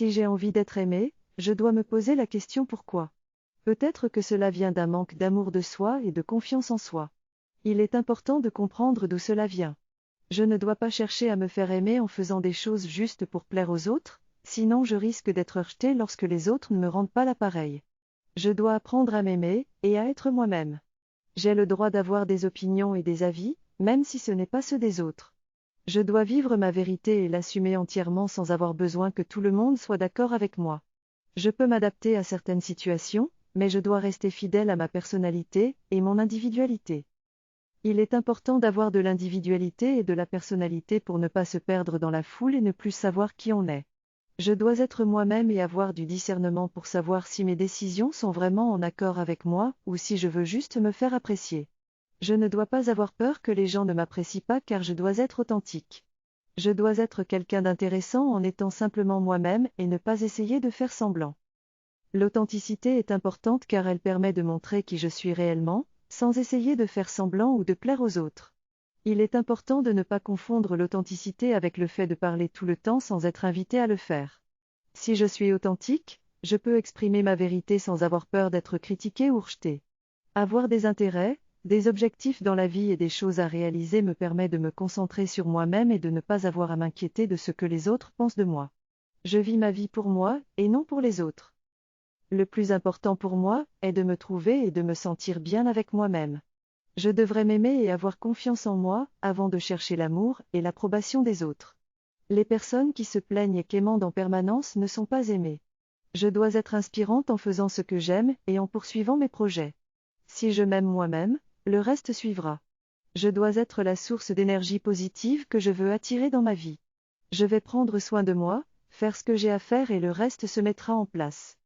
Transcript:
Si j'ai envie d'être aimé, je dois me poser la question pourquoi. Peut-être que cela vient d'un manque d'amour de soi et de confiance en soi. Il est important de comprendre d'où cela vient. Je ne dois pas chercher à me faire aimer en faisant des choses juste pour plaire aux autres, sinon je risque d'être rejeté lorsque les autres ne me rendent pas l'appareil. Je dois apprendre à m'aimer, et à être moi-même. J'ai le droit d'avoir des opinions et des avis, même si ce n'est pas ceux des autres. Je dois vivre ma vérité et l'assumer entièrement sans avoir besoin que tout le monde soit d'accord avec moi. Je peux m'adapter à certaines situations, mais je dois rester fidèle à ma personnalité et mon individualité. Il est important d'avoir de l'individualité et de la personnalité pour ne pas se perdre dans la foule et ne plus savoir qui on est. Je dois être moi-même et avoir du discernement pour savoir si mes décisions sont vraiment en accord avec moi ou si je veux juste me faire apprécier. Je ne dois pas avoir peur que les gens ne m'apprécient pas car je dois être authentique. Je dois être quelqu'un d'intéressant en étant simplement moi-même et ne pas essayer de faire semblant. L'authenticité est importante car elle permet de montrer qui je suis réellement, sans essayer de faire semblant ou de plaire aux autres. Il est important de ne pas confondre l'authenticité avec le fait de parler tout le temps sans être invité à le faire. Si je suis authentique, je peux exprimer ma vérité sans avoir peur d'être critiqué ou rejeté. Avoir des intérêts, des objectifs dans la vie et des choses à réaliser me permet de me concentrer sur moi-même et de ne pas avoir à m'inquiéter de ce que les autres pensent de moi. Je vis ma vie pour moi, et non pour les autres. Le plus important pour moi est de me trouver et de me sentir bien avec moi-même. Je devrais m'aimer et avoir confiance en moi, avant de chercher l'amour et l'approbation des autres. Les personnes qui se plaignent et quémandent en permanence ne sont pas aimées. Je dois être inspirante en faisant ce que j'aime et en poursuivant mes projets. Si je m'aime moi-même, le reste suivra. Je dois être la source d'énergie positive que je veux attirer dans ma vie. Je vais prendre soin de moi, faire ce que j'ai à faire et le reste se mettra en place.